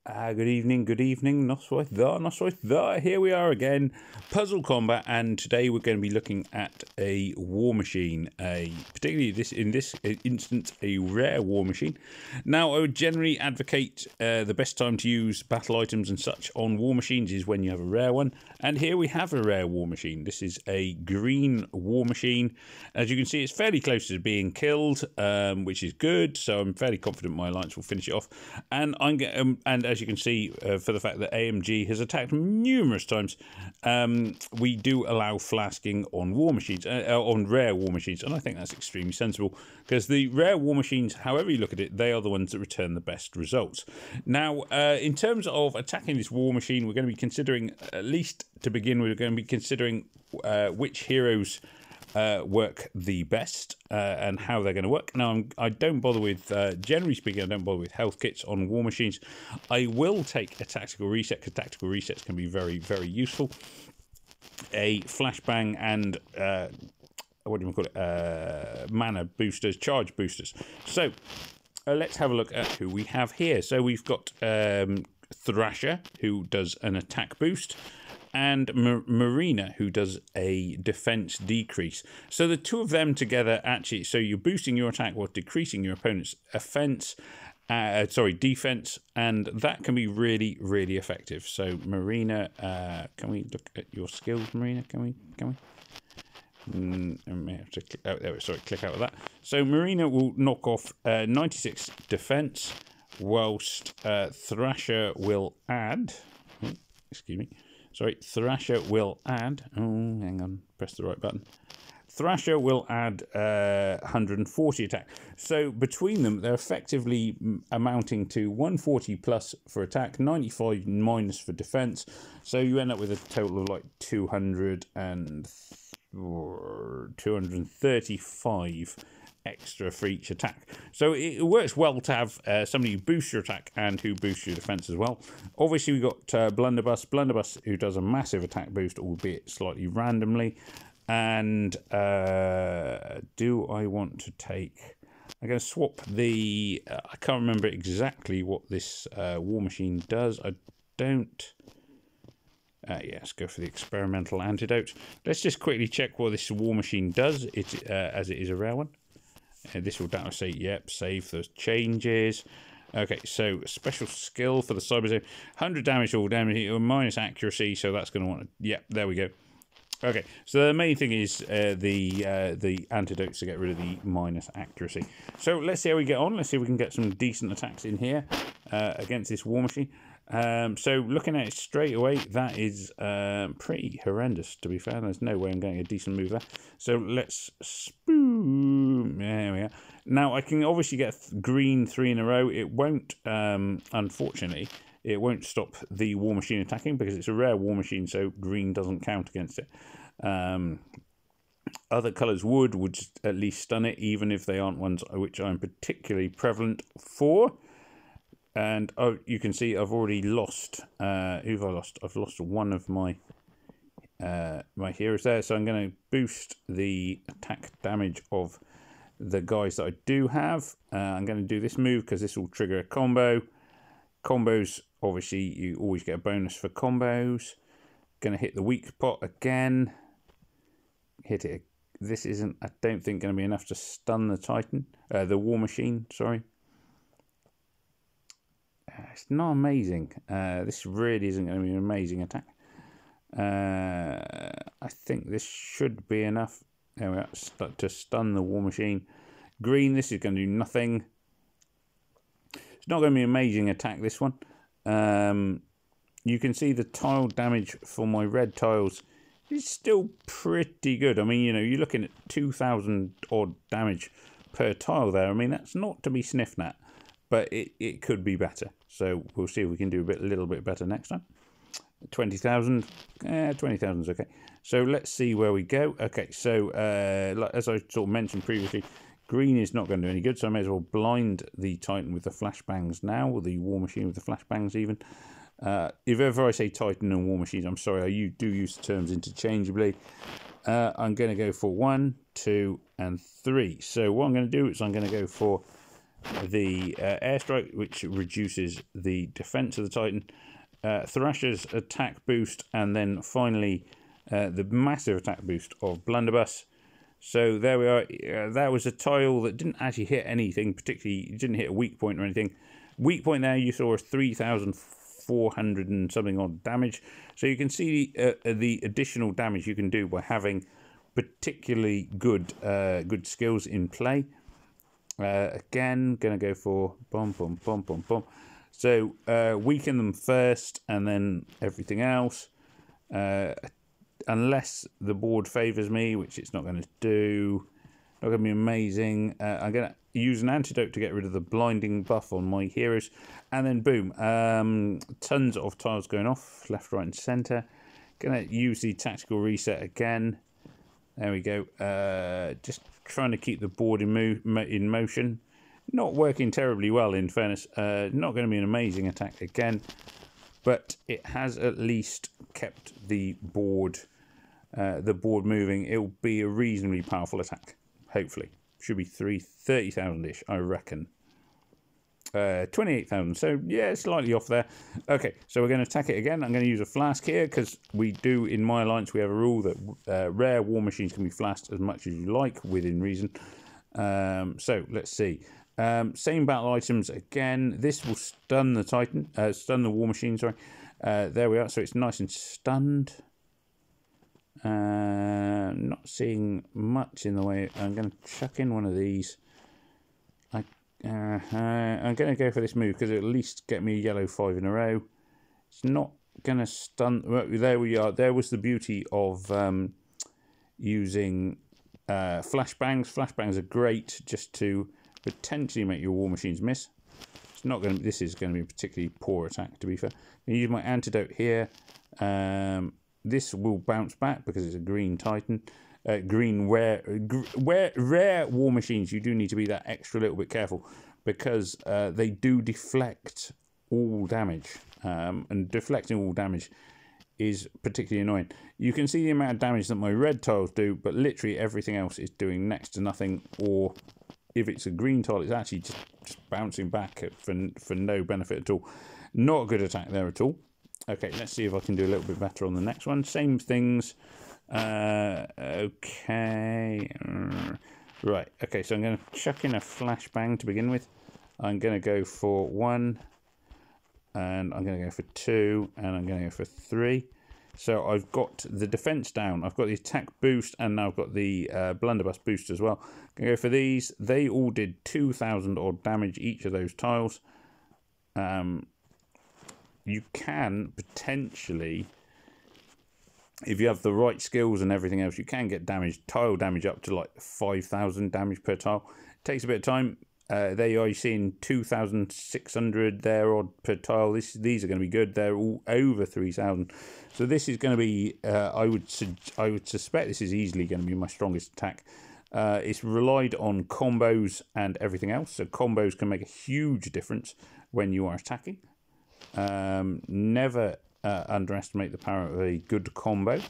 Good evening, not so there. Here we are again, Puzzle Combat, and today we're going to be looking at a war machine, particularly in this instance, a rare war machine. Now, I would generally advocate the best time to use battle items and such on war machines is when you have a rare one, and here we have a rare war machine. This is a green war machine. As you can see, it's fairly close to being killed, which is good, so I'm fairly confident my alliance will finish it off, and as you can see, for the fact that AMG has attacked numerous times, we do allow flasking on war machines, on rare war machines, and I think that's extremely sensible because the rare war machines, however you look at it, they are the ones that return the best results. Now, in terms of attacking this war machine, we're going to be considering, at least to begin with, we're going to be considering which heroes work the best and how they're going to work. Now, I don't bother with, generally speaking, I don't bother with health kits on war machines. I will take a tactical reset because tactical resets can be very, very useful. A flashbang and what do you call it? Mana boosters, charge boosters. So let's have a look at who we have here. So we've got Thrasher, who does an attack boost, and Marina, who does a defense decrease. So the two of them together actually, so you're boosting your attack while decreasing your opponent's defense, and that can be really, really effective. So Marina, can we look at your skills, Marina? Can we? I may have to click out there. Sorry, click out of that. So Marina will knock off 96 defense, whilst Thrasher will add. Oh, excuse me. Sorry, Thrasher will add... Oh, hang on, press the right button. Thrasher will add 140 attack. So between them, they're effectively amounting to 140 plus for attack, 95 minus for defense. So you end up with a total of like 235 extra for each attack. So it works well to have somebody who boosts your attack and who boosts your defense as well. Obviously we got Blunderbuss who does a massive attack boost, albeit slightly randomly. And do I want to take... I'm going to swap the... I can't remember exactly what this war machine does. I don't... yeah, let's go for the experimental antidote. Let's just quickly check what this war machine does, as it is a rare one. This will down say, yep, save those changes. Okay, so special skill for the cyber zone, 100 damage, all damage, minus accuracy, so that's going to want to, yep, there we go. Okay, so the main thing is the antidotes to get rid of the minus accuracy. So let's see how we get on. Let's see if we can get some decent attacks in here against this war machine. So looking at it straight away, that is pretty horrendous, to be fair. There's no way I'm getting a decent move there. So let's spoon. There we are. Now I can obviously get green 3 in a row. It won't, unfortunately, it won't stop the war machine attacking because it's a rare war machine, so green doesn't count against it. Other colours would at least stun it, even if they aren't ones which I'm particularly prevalent for. And oh, you can see I've already lost. Who have I lost? I've lost one of my my heroes there. So I'm going to boost the attack damage of the guys that I do have. I'm going to do this move because this will trigger a combo. Combos, obviously, you always get a bonus for combos. Going to hit the weak pot again. Hit it. This isn't, I don't think, going to be enough to stun the Titan, the war machine. Sorry. It's not amazing. This really isn't going to be an amazing attack. I think this should be enough. There we are, to stun the war machine. Green, this is going to do nothing. It's not going to be an amazing attack, this one. You can see the tile damage for my red tiles is still pretty good. I mean, you know, you're looking at 2,000 odd damage per tile there. I mean, that's not to be sniffed at, but it could be better. So we'll see if we can do a little bit better next time. 20,000, 20,000 is okay. So let's see where we go. Okay, so as I sort of mentioned previously, green is not going to do any good, so I may as well blind the Titan with the flashbangs now, or the war machine with the flashbangs even. If ever I say Titan and war machines, I'm sorry, I do use the terms interchangeably. I'm going to go for 1, 2, and 3. So what I'm going to do is I'm going to go for the airstrike, which reduces the defense of the Titan, Thrasher's attack boost, and then finally the massive attack boost of Blunderbuss. So there we are. That was a tile that didn't actually hit anything particularly. It didn't hit a weak point or anything. Weak point there you saw 3,400 and something odd damage. So you can see the additional damage you can do by having particularly good good skills in play. Again, gonna go for bomb. So weaken them first, and then everything else. Unless the board favours me, which it's not going to do. Not going to be amazing. I'm going to use an antidote to get rid of the blinding buff on my heroes. And then boom. Tons of tiles going off. Left, right and centre. Going to use the tactical reset again. There we go. Just trying to keep the board in motion. Not working terribly well, in fairness. Not going to be an amazing attack again. But it has at least kept the board moving. It'll be a reasonably powerful attack, hopefully. Should be 30,000-ish, I reckon. 28,000, so yeah, slightly off there. Okay, so we're going to attack it again. I'm going to use a flask here, because we do, in my alliance, we have a rule that rare war machines can be flasked as much as you like, within reason. So, let's see. Same battle items again. This will stun the Titan, stun the war machine, sorry. There we are, so it's nice and stunned. Not seeing much in the way. I'm going to chuck in one of these. I'm going to go for this move because it'll at least get me a yellow 5 in a row. It's not going to stun. Well, there we are. There was the beauty of using flashbangs. Flashbangs are great just to potentially make your war machines miss. It's not going to. This is going to be a particularly poor attack, to be fair. I'm going to use my antidote here. This will bounce back because it's a green Titan. Green rare war machines, you do need to be that extra little bit careful because they do deflect all damage, and deflecting all damage is particularly annoying. You can see the amount of damage that my red tiles do, but literally everything else is doing next to nothing, or if it's a green tile, it's actually just bouncing back for no benefit at all. Not a good attack there at all. Okay, let's see if I can do a little bit better on the next one. Same things. Okay. Right. Okay, so I'm going to chuck in a flashbang to begin with. I'm going to go for 1, and I'm going to go for 2, and I'm going to go for 3. So I've got the defense down. I've got the attack boost, and now I've got the blunderbuss boost as well. I'm going to go for these. They all did 2,000 odd damage each of those tiles. You can potentially, if you have the right skills and everything else, you can get tile damage up to like 5,000 damage per tile. It takes a bit of time. There you are, you're seeing 2,600 there odd per tile. These are going to be good. They're all over 3,000. So this is going to be, I would suspect this is easily going to be my strongest attack. It's relied on combos and everything else. So combos can make a huge difference when you are attacking. Never underestimate the power of a good combo,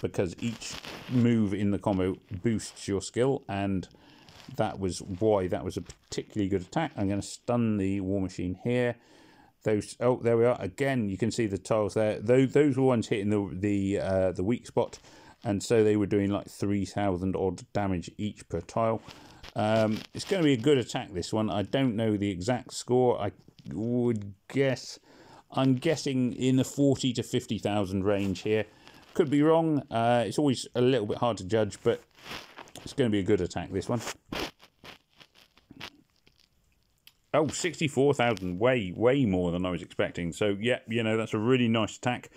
because each move in the combo boosts your skill, and that was why that was a particularly good attack. I'm going to stun the war machine here. Oh, there we are again. You can see the tiles there. Those were ones hitting the weak spot, and so they were doing like 3,000 odd damage each per tile. It's going to be a good attack, this one. I don't know the exact score. I would guess, I'm guessing in the 40 to 50,000 range here. Could be wrong. It's always a little bit hard to judge, but it's going to be a good attack, this one. Oh, 64,000, way more than I was expecting. So yeah, you know, that's a really nice attack.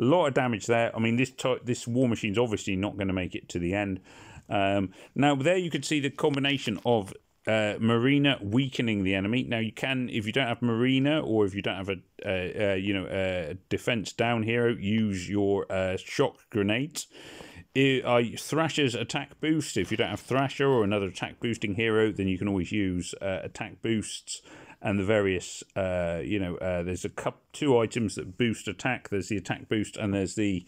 A lot of damage there. I mean, this war machine's obviously not going to make it to the end. Now there you could see the combination of Marina weakening the enemy. Now you can, if you don't have Marina, or if you don't have a defense down hero, use your shock grenades. Thrasher's attack boost. If you don't have Thrasher or another attack boosting hero, then you can always use attack boosts and the various there's two items that boost attack. There's the attack boost and there's the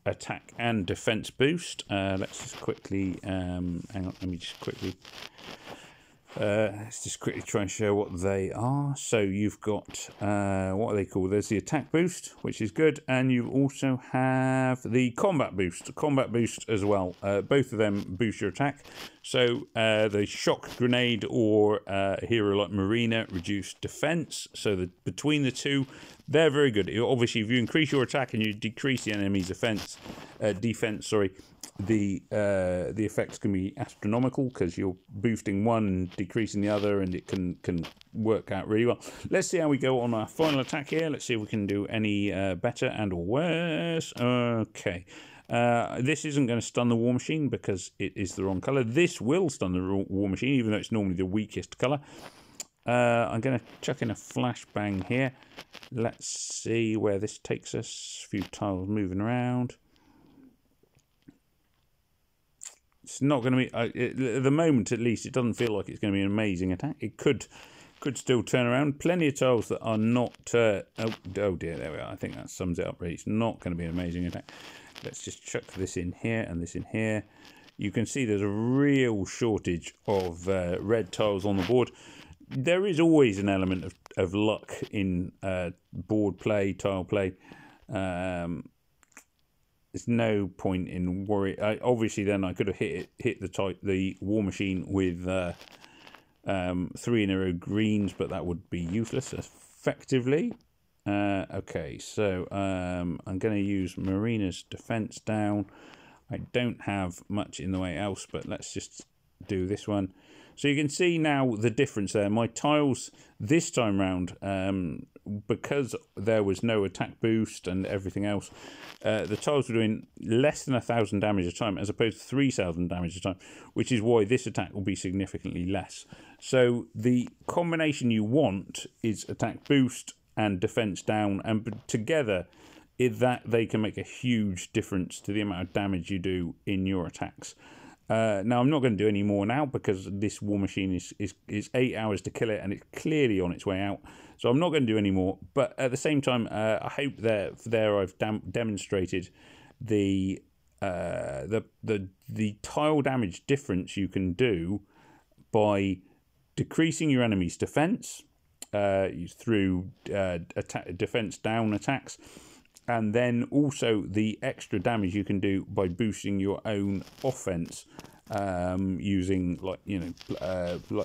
attack and defense boost. Let's just quickly hang on, let me just quickly Let's just quickly try and show what they are. So you've got, what are they called? There's the attack boost, which is good. And you also have the combat boost as well. Both of them boost your attack. So the shock grenade or a hero like Marina reduce defense. So between the two, they're very good. Obviously, if you increase your attack and you decrease the enemy's defense, the effects can be astronomical because you're boosting one and decreasing the other, and it can work out really well. Let's see how we go on our final attack here. Let's see if we can do any better and or worse. Okay. This isn't going to stun the War Machine because it is the wrong colour. This will stun the War Machine, even though it's normally the weakest colour. I'm going to chuck in a flashbang here. Let's see where this takes us. A few tiles moving around. It's not going to be, at the moment at least, it doesn't feel like it's going to be an amazing attack. It could still turn around. Plenty of tiles that are not, oh dear, there we are. I think that sums it up really. It's not going to be an amazing attack. Let's just chuck this in here and this in here. You can see there's a real shortage of red tiles on the board. There is always an element of luck in board play, tile play. There's no point in worry. Obviously, then I could have hit the War Machine with 3 in a row greens, but that would be useless effectively. Okay, so I'm going to use Marina's defense down. I don't have much in the way else, but let's just do this one. So you can see now the difference there. My tiles this time round, because there was no attack boost and everything else, the tiles were doing less than 1,000 damage a time as opposed to 3,000 damage a time, which is why this attack will be significantly less. So the combination you want is attack boost and defense down, and together that they can make a huge difference to the amount of damage you do in your attacks. Now, I'm not going to do any more now because this War Machine is 8 hours to kill it, and it's clearly on its way out. So I'm not going to do any more. But at the same time, I hope that there I've demonstrated the tile damage difference you can do by decreasing your enemy's defense through defense down attacks. And then also the extra damage you can do by boosting your own offense using like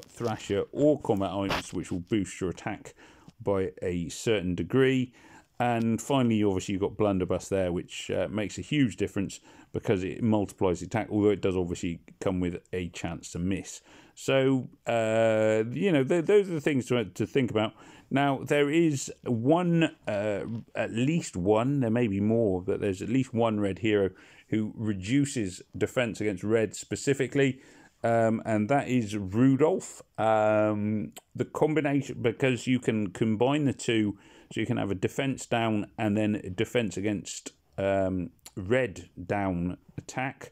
Thrasher or combat ailments, which will boost your attack by a certain degree. And finally, obviously, you've got Blunderbuss there, which makes a huge difference because it multiplies the attack, although it does obviously come with a chance to miss. So, those are the things to think about. Now, there is one, at least one, there may be more, but there's at least one red hero who reduces defense against red specifically, and that is Rudolph. The combination, because you can combine the two, so you can have a defense down and then a defense against red down attack.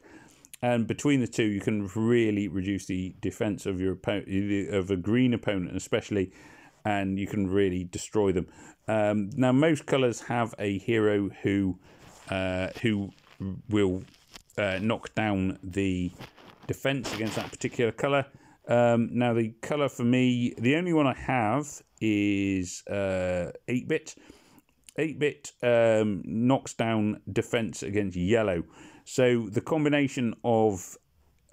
And between the two, you can really reduce the defense of your of a green opponent, especially, and you can really destroy them. Now, most colours have a hero who will knock down the defense against that particular colour. Now, the colour for me, the only one I have is 8-bit. 8-bit knocks down defense against yellow. So the combination of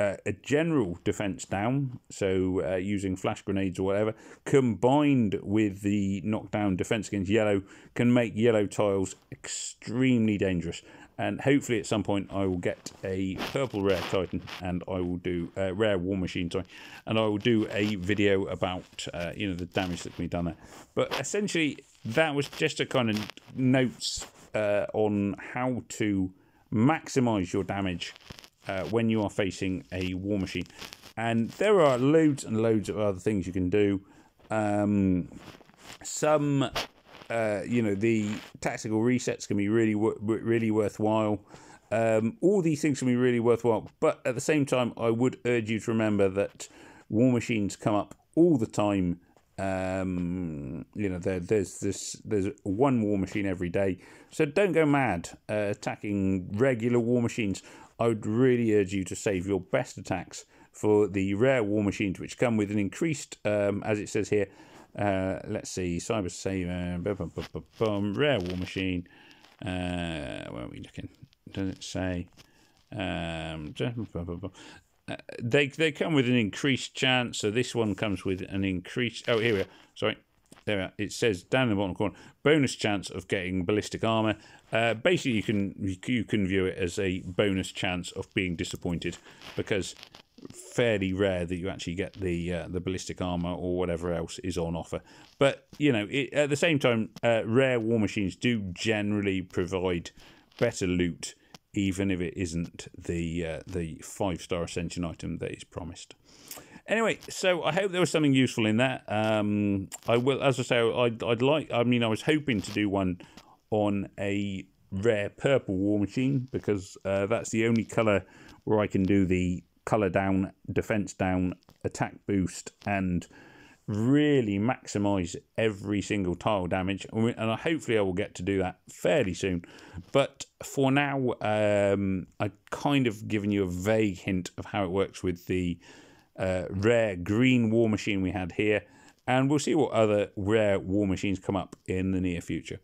a general defense down, so using flash grenades or whatever, combined with the knockdown defense against yellow, can make yellow tiles extremely dangerous. And hopefully at some point I will get a purple rare titan, and I will do a rare war machine, sorry, and I will do a video about the damage that can be done there. But essentially that was just a kind of notes on how to maximize your damage when you are facing a war machine. And there are loads and loads of other things you can do. The tactical resets can be really worthwhile. All these things can be really worthwhile, but at the same time, I would urge you to remember that war machines come up all the time. There's one war machine every day, so don't go mad attacking regular war machines. I would really urge you to save your best attacks for the rare war machines, which come with an increased, as it says here, let's see, Cyber Saver, rare war machine. Where are we looking? Does it say? They come with an increased chance. So this one comes with an increased. Oh, here we are. Sorry. There we are. It says down in the bottom corner, bonus chance of getting ballistic armor. Basically, you can view it as a bonus chance of being disappointed, because fairly rare that you actually get the ballistic armor or whatever else is on offer. But you know, at the same time, rare war machines do generally provide better loot, even if it isn't the 5-star ascension item that is promised. Anyway, so I hope there was something useful in that. I will, as I say, I'd like. I mean, I was hoping to do one on a rare purple war machine, because that's the only color where I can do the color down, defense down, attack boost, and really maximize every single tile damage. And hopefully I will get to do that fairly soon. But for now, I've kind of given you a vague hint of how it works with the rare green war machine we had here, and we'll see what other rare war machines come up in the near future.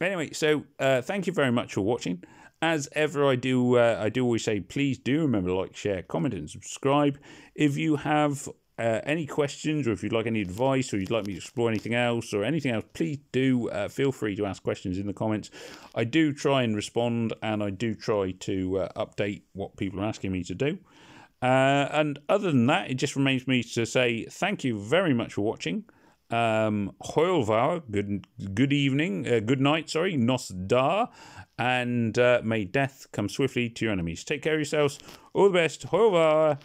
Anyway, so thank you very much for watching. As ever, I do always say, please do remember to like, share, comment, and subscribe. If you have any questions, or if you'd like any advice, or you'd like me to explore anything else, or anything else, please do feel free to ask questions in the comments. I do try and respond, and I do try to update what people are asking me to do. And other than that, it just remains me to say thank you very much for watching. Hoilvar, good evening, good night, sorry, Nos Da, and may death come swiftly to your enemies. Take care of yourselves. All the best. Hoilvar.